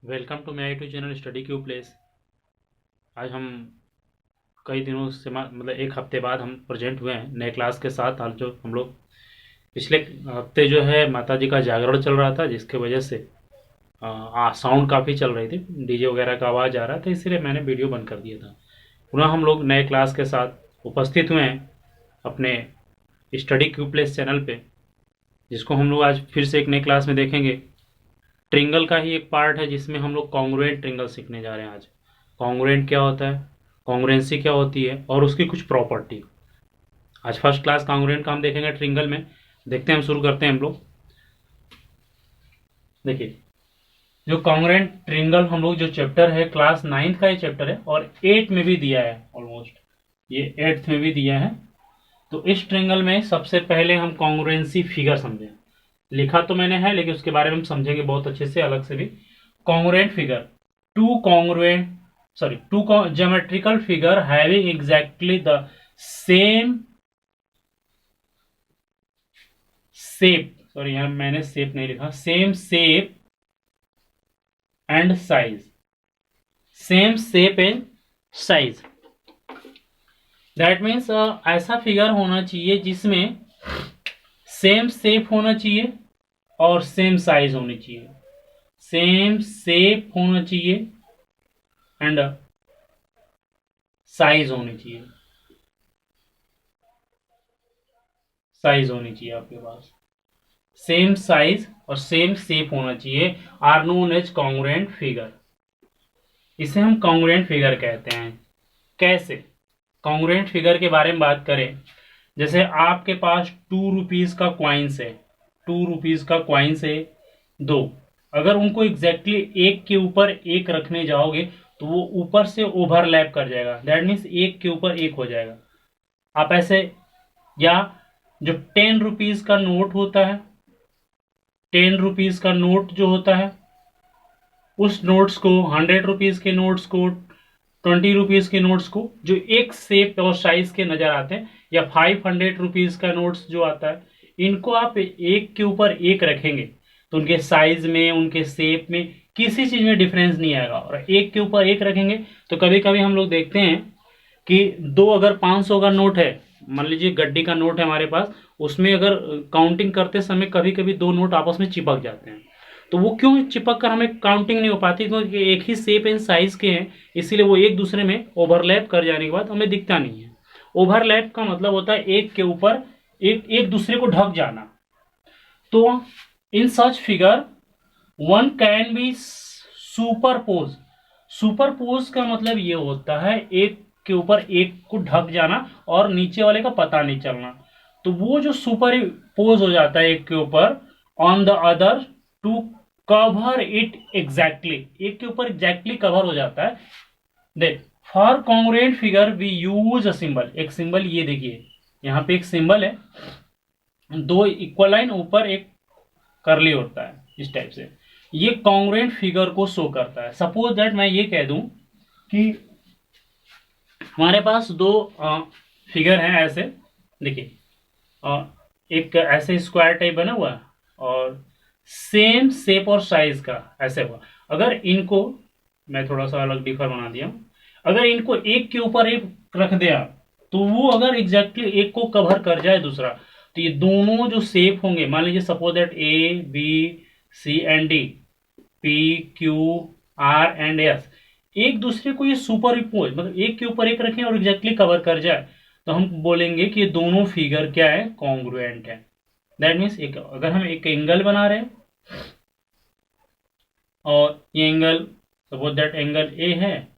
Welcome to my YouTube channel study Q place. आज हम कई दिनों से मतलब एक हफ्ते बाद हम प्रेजेंट हुए हैं नए क्लास के साथ। आज जो हम लोग पिछले हफ्ते जो है माता जी का जागरण चल रहा था, जिसके वजह से साउंड काफ़ी चल रही थी, डीजे वगैरह का आवाज़ आ रहा था, इसीलिए मैंने वीडियो बंद कर दिया था। पुनः हम लोग नए क्लास के साथ उपस्थित हुए हैं अपने स्टडी क्यू प्लेस चैनल पे, जिसको हम लोग आज फिर से एक नए क्लास में देखेंगे। ट्रिंगल का ही एक पार्ट है जिसमें हम लोग कॉन्ग्रुएंट ट्रिंगल सीखने जा रहे हैं आज। कॉन्ग्रुएंट क्या होता है, कॉन्ग्रुएंसी क्या होती है और उसकी कुछ प्रॉपर्टी। आज फर्स्ट क्लास कॉन्ग्रुएंट का हम देखेंगे ट्रिंगल में। देखते हैं, हम शुरू करते हैं हम लोग। देखिए, जो कॉन्ग्रुएंट ट्रिंगल हम लोग जो चैप्टर है क्लास 9th का ये चैप्टर है और 8 में भी दिया है, ऑलमोस्ट ये 8th में भी दिया है। तो इस ट्रिंगल में सबसे पहले हम कॉन्ग्रुएंसी फिगर समझें। लिखा तो मैंने है लेकिन उसके बारे में हम समझेंगे बहुत अच्छे से, अलग से भी। Congruent figure, two congruent two geometrical figure having exactly the same shape, sorry यहाँ मैंने शेप नहीं लिखा, same shape and size, same shape and size. That means ऐसा फिगर होना चाहिए जिसमें सेम शेप होना चाहिए और सेम साइज होनी चाहिए। सेम शेप होना चाहिए एंड साइज होनी चाहिए, साइज होनी चाहिए आपके पास। सेम साइज और सेम शेप होना चाहिए, are known as congruent figure. इसे हम कॉन्ग्रुएंट फिगर कहते हैं। कैसे कॉन्ग्रुएंट फिगर के बारे में बात करें, जैसे आपके पास 2 रुपीज का क्वाइंस है, 2 रुपीज का क्वाइंस है दो। अगर उनको एग्जैक्टली एक के ऊपर एक रखने जाओगे तो वो ऊपर से ओवरलैप कर जाएगा, दैट मीन्स एक के ऊपर एक हो जाएगा। आप ऐसे, या जो 10 रुपीज का नोट होता है, 10 रुपीज का नोट जो होता है, उस नोट्स को, 100 रुपीज के नोट्स को, 20 रुपीज के नोट्स को जो एक शेप और साइज के नजर आते हैं, या 500 रुपीज का नोट्स जो आता है, इनको आप एक के ऊपर एक रखेंगे तो उनके साइज में, उनके शेप में किसी चीज में डिफरेंस नहीं आएगा। और एक के ऊपर एक रखेंगे तो कभी कभी हम लोग देखते हैं कि दो, अगर 500 का नोट है, मान लीजिए गड्डी का नोट है हमारे पास, उसमें अगर काउंटिंग करते समय कभी कभी दो नोट आपस में चिपक जाते हैं। तो वो क्यों चिपक कर हमें काउंटिंग नहीं हो पाती, क्योंकि एक ही शेप एंड साइज के हैं, इसीलिए वो एक दूसरे में ओवरलैप कर जाने के बाद हमें दिखता नहीं है। ओवरलैप का मतलब होता है एक के ऊपर एक, एक दूसरे को ढक जाना। तो in such figure one can be superpose. Superpose का मतलब ये होता है एक के ऊपर एक को ढक जाना और नीचे वाले का पता नहीं चलना। तो वो जो सुपर पोज हो जाता है एक के ऊपर on the other to cover it exactly, एक के ऊपर एग्जैक्टली कवर हो जाता है। देख, for congruent figure we use a symbol. एक सिंबल, ये देखिए यहाँ पे एक सिंबल है, दो इक्वल लाइन, ऊपर एक करली होता है, इस टाइप से। ये कॉन्ग्रुएंट फिगर को शो करता है। सपोज दैट मैं ये कह दूं कि हमारे पास दो फिगर हैं ऐसे, देखिए एक ऐसे स्क्वायर टाइप बना हुआ है और सेम शेप और साइज का ऐसे हुआ। अगर इनको मैं थोड़ा सा अलग डिफर बना दिया, अगर इनको एक के ऊपर एक रख दिया तो वो अगर एग्जैक्टली एक को कवर कर जाए दूसरा, तो ये दोनों जो शेप होंगे, मान लीजिए suppose that A B C and D, P Q R and S, एक दूसरे को ये सुपर इम्पोज, मतलब एक के ऊपर एक रखें और एग्जैक्टली कवर कर जाए, तो हम बोलेंगे कि ये दोनों फिगर क्या है, कॉन्ग्रुएंट है। दैट मीन्स एक, अगर हम एक एंगल बना रहे हैं और ये angle suppose that angle A है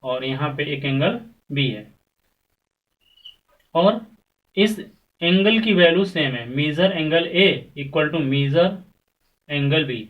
और यहाँ पे एक एंगल बी है, और इस एंगल की वैल्यू सेम है, measure angle A equal to measure angle B.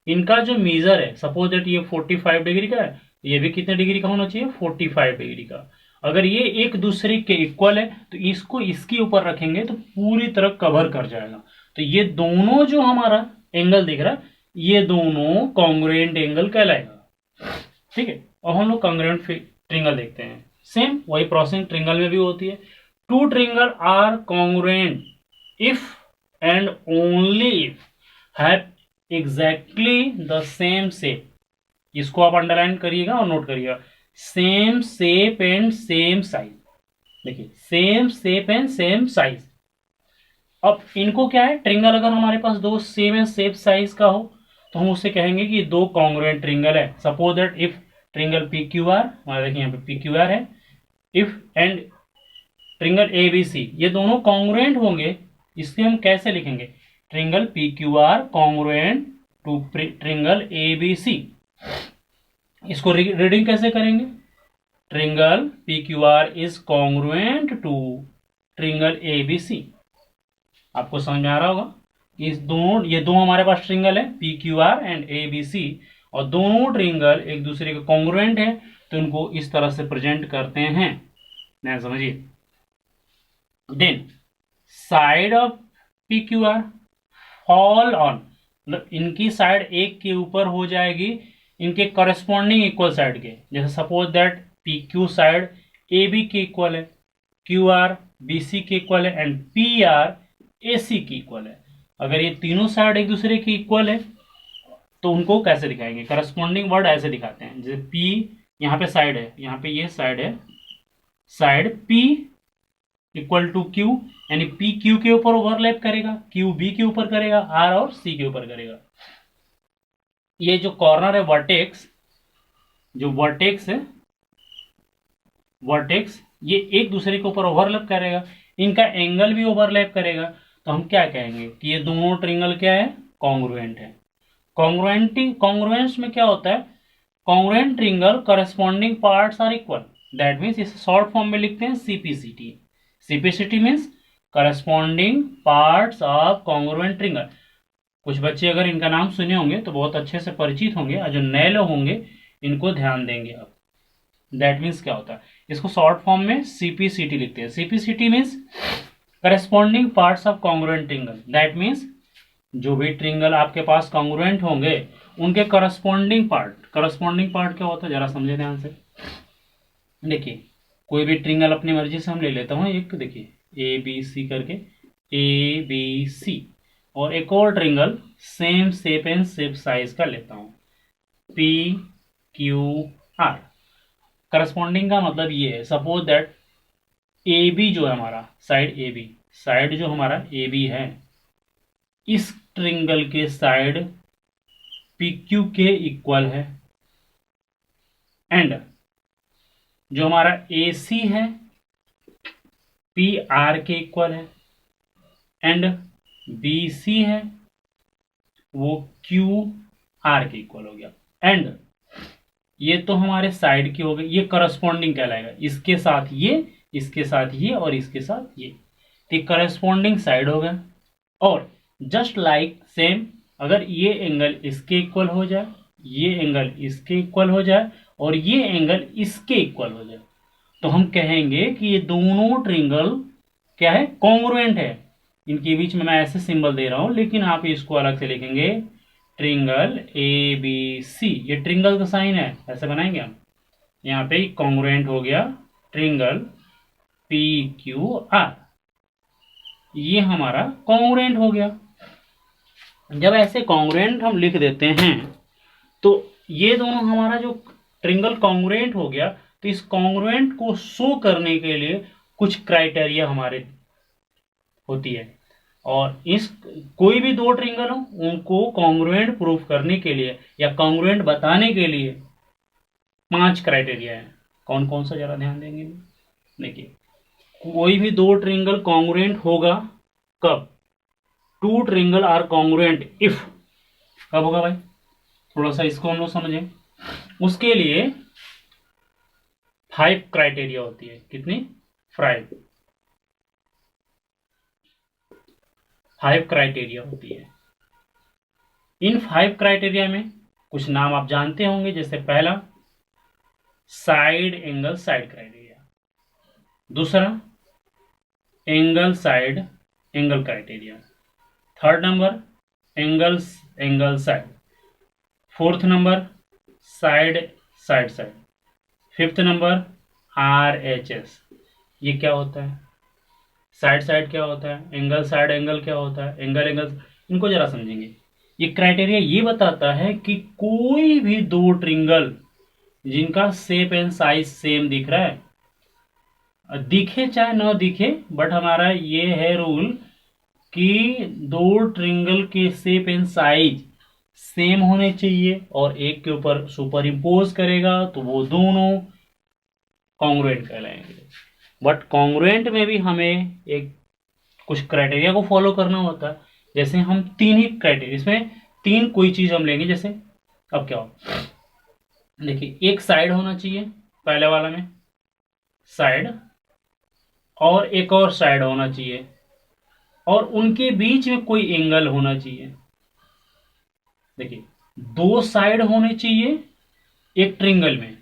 इनका जो मेजर है, सपोज दैट ये 45 डिग्री का है, ये भी कितने डिग्री का होना चाहिए, 45 डिग्री का। अगर ये एक दूसरे के इक्वल है तो इसको इसके ऊपर रखेंगे तो पूरी तरह कवर कर जाएगा। तो ये दोनों जो हमारा एंगल दिख रहा है, ये दोनों कॉन्ग्रुएंट एंगल कहलाएगा। ठीक है, और हम लोग कॉन्ग्रुएंट ट्रिंगल देखते हैं। सेम वही प्रोसेस ट्रिंगल में भी होती है। Two triangle are congruent if and only if have exactly the same shape. इसको आप अंडरलाइन करिएगा और नोट करिएगा। Same shape and same size, देखिए same shape and same size. अब इनको क्या है, ट्रिंगल अगर हमारे पास दो सेम एंड शेप साइज का हो तो हम उससे कहेंगे कि दो कॉन्ग्रुएंट ट्रिंगल है। Suppose that if triangle P Q R, हमारा देखिए यहाँ पे पी क्यू आर है, if and triangle A B C, ये दोनों कॉन्ग्रुएंट होंगे, इसके हम कैसे लिखेंगे, triangle P Q R congruent to triangle A B C. इसको रीडिंग कैसे करेंगे, triangle P Q R is congruent to triangle A B C. आपको समझ में आ रहा होगा, इस दोनों, ये दो हमारे पास ट्रिंगल है P Q R and A B C, और दोनों ट्रिंगल एक दूसरे के कॉन्ग्रुएंट है, तो इनको इस तरह से प्रेजेंट करते हैं। ना समझिए, then side of P Q R fall on, मतलब इनकी साइड एक के ऊपर हो जाएगी इनके करस्पॉन्डिंग इक्वल साइड के। जैसे suppose that P Q side A B के इक्वल है, क्यू आर बी सी के इक्वल है, and P R A C की इक्वल है। अगर ये तीनों साइड एक दूसरे की इक्वल है तो उनको कैसे दिखाएंगे, करस्पॉन्डिंग वर्ड ऐसे दिखाते हैं। जैसे पी, यहाँ पे साइड है, यहाँ पे ये साइड है, side P equal to Q, यानी पी क्यू के ऊपर ओवरलैप करेगा, क्यू बी के ऊपर करेगा, आर और सी के ऊपर करेगा। ये जो कॉर्नर है वर्टेक्स, जो वर्टेक्स है, वर्टेक्स ये एक दूसरे के ऊपर ओवरलैप करेगा, इनका एंगल भी ओवरलैप करेगा, तो हम क्या कहेंगे कि ये दोनों ट्रिंगल क्या है, कॉन्ग्रुएंट है। कॉन्ग्रुएंस में क्या होता है, congruent triangle corresponding parts are equal, that means इसे शॉर्ट फॉर्म में लिखते हैं CPCT. CPCT means corresponding parts of congruent triangle. कुछ बच्चे अगर इनका नाम सुने होंगे तो बहुत अच्छे से परिचित होंगे, और जो नए लोग होंगे इनको ध्यान देंगे आप। दैट मीन्स क्या होता है, इसको शॉर्ट फॉर्म में सीपीसीटी लिखते हैं। CPCT means corresponding parts of congruent triangle, that means जो भी ट्रिंगल आपके पास कॉन्ग्रुएंट होंगे उनके करस्पॉन्डिंग पार्ट। करस्पॉन्डिंग पार्ट क्या होता है, जरा समझे ध्यान से। देखिए कोई भी ट्रिंगल अपनी मर्जी से हम ले लेता हूँ, एक देखिए ए बी सी करके, ए बी सी, और एक और triangle same shape and shape size का लेता हूँ, पी क्यू आर। करस्पॉन्डिंग का मतलब ये है, सपोज दैट ए बी जो है हमारा साइड, ए बी साइड जो हमारा ए बी है, इस ट्रिंगल के साइड पी क्यू के इक्वल है, एंड जो हमारा ए सी है पी आर के इक्वल है, एंड बी सी है वो क्यू आर के इक्वल हो गया। एंड ये तो हमारे साइड की हो गई, ये करस्पॉन्डिंग कहलाएगा, इसके साथ ये, इसके साथ ये, और इसके साथ ये, तो करस्पॉन्डिंग साइड हो गया। और जस्ट लाइक सेम, अगर ये एंगल इसके इक्वल हो जाए, ये एंगल इसके इक्वल हो जाए, और ये एंगल इसके इक्वल हो जाए, तो हम कहेंगे कि ये दोनों ट्रिंगल क्या है, कॉन्ग्रुएंट है। इनके बीच में मैं ऐसे सिंबल दे रहा हूं, लेकिन आप इसको अलग से लिखेंगे, ट्रिंगल ए बी सी, ये ट्रिंगल का साइन है, ऐसे बनाएंगे हम। यहाँ पे कॉन्ग्रुएंट हो गया ट्रिंगल पी क्यू आर, ये हमारा कॉन्ग्रुएंट हो गया। जब ऐसे कॉन्ग्रुएंट हम लिख देते हैं तो ये दोनों हमारा जो ट्रिंगल कॉन्ग्रुएंट हो गया, तो इस कॉन्ग्रुएंट को शो करने के लिए कुछ क्राइटेरिया हमारे होती है, और इस कोई भी दो ट्रिंगल हो उनको कॉन्ग्रुएंट प्रूफ करने के लिए या कॉन्ग्रुएंट बताने के लिए 5 क्राइटेरिया है। कौन कौन सा, जरा ध्यान देंगे। देखिए कोई भी दो ट्रिंगल कॉन्ग्रुएंट होगा कब, two triangle are congruent if, कब होगा भाई, थोड़ा सा इसको हम लोग समझें। उसके लिए 5 क्राइटेरिया होती है, कितनी, 5 क्राइटेरिया होती है। इन 5 क्राइटेरिया में कुछ नाम आप जानते होंगे, जैसे पहला साइड एंगल साइड क्राइटेरिया, दूसरा angle side angle criteria, third number angle side, fourth number side side side, fifth number RHS। ये क्या होता है, साइड साइड क्या होता है, एंगल साइड एंगल क्या होता है, एंगल एंगल, इनको जरा समझेंगे। ये क्राइटेरिया ये बताता है कि कोई भी दो ट्रिंगल जिनका शेप एंड साइज सेम दिख रहा है, दिखे चाहे ना दिखे, बट हमारा ये है रूल कि दो ट्रिंगल के शेप एंड साइज सेम होने चाहिए, और एक के ऊपर सुपर इम्पोज करेगा तो वो दोनों कॉन्ग्रुएंट कहलाएंगे। बट कॉन्ग्रुएंट में भी हमें एक कुछ क्राइटेरिया को फॉलो करना होता है। जैसे हम तीन ही क्राइटेरिया, इसमें तीन कोई चीज हम लेंगे। जैसे अब क्या हो, देखिए एक साइड होना चाहिए पहले वाला में, साइड, और एक और साइड होना चाहिए, और उनके बीच में कोई एंगल होना चाहिए। देखिए दो साइड होने चाहिए एक ट्रिंगल में।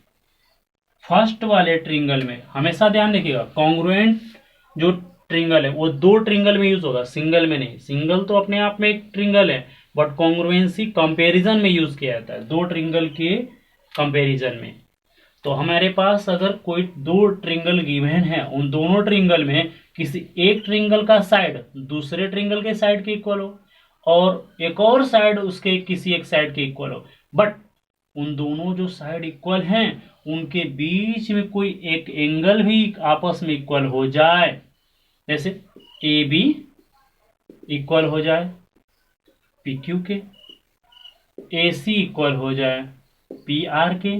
फर्स्ट वाले ट्रिंगल में हमेशा ध्यान रखिएगा, कॉन्ग्रुएंट जो ट्रिंगल है वो दो ट्रिंगल में यूज होगा, सिंगल में नहीं। सिंगल तो अपने आप में एक ट्रिंगल है, बट कॉन्ग्रुएंसी कंपैरिजन में यूज किया जाता है, दो ट्रिंगल के कंपैरिजन में। तो हमारे पास अगर कोई दो ट्रिंगल गिवन है, उन दोनों ट्रिंगल में किसी एक ट्रिंगल का साइड दूसरे ट्रिंगल के साइड के इक्वल हो, और एक और साइड उसके किसी एक साइड के इक्वल हो, बट उन दोनों जो साइड इक्वल हैं उनके बीच में कोई एक एंगल भी आपस में इक्वल हो जाए। जैसे ए बी इक्वल हो जाए पी क्यू के, ए सी इक्वल हो जाए पी आर के,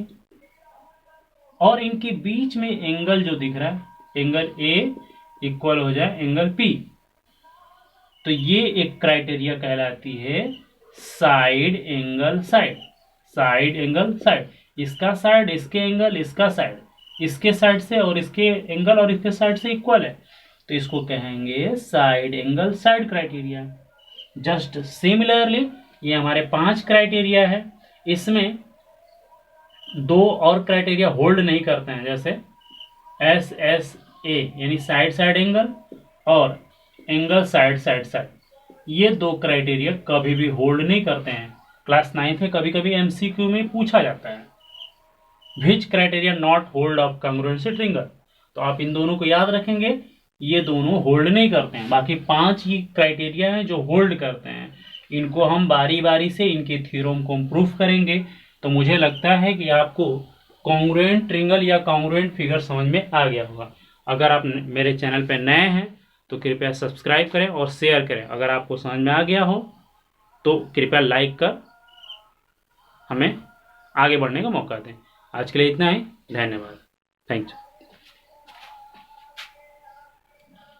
और इनके बीच में एंगल जो दिख रहा है एंगल ए इक्वल हो जाए एंगल पी, तो ये एक क्राइटेरिया कहलाती है side angle side. Side angle side, इसका साइड इसके एंगल, इसका साइड इसके साइड से, और इसके एंगल और इसके साइड से इक्वल है, तो इसको कहेंगे side angle side criteria. Just similarly ये हमारे 5 क्राइटेरिया है, इसमें दो और क्राइटेरिया होल्ड नहीं करते हैं, जैसे एस एस ए यानी साइड साइड एंगल और एंगल साइड साइड साइड, ये दो क्राइटेरिया कभी भी होल्ड नहीं करते हैं। क्लास 9th में कभी कभी एमसीक्यू में पूछा जाता है, which criteria not hold of congruency triangle, तो आप इन दोनों को याद रखेंगे, ये दोनों होल्ड नहीं करते हैं। बाकी 5 ही क्राइटेरिया हैं जो होल्ड करते हैं, इनको हम बारी बारी से इनके थ्योरम को प्रूफ करेंगे। तो मुझे लगता है कि आपको कॉन्ग्रुएंट ट्रिंगल या कॉन्ग्रुएंट फिगर समझ में आ गया होगा। अगर आप मेरे चैनल पर नए हैं तो कृपया सब्सक्राइब करें और शेयर करें। अगर आपको समझ में आ गया हो तो कृपया लाइक कर हमें आगे बढ़ने का मौका दें। आज के लिए इतना ही, धन्यवाद, थैंक यू।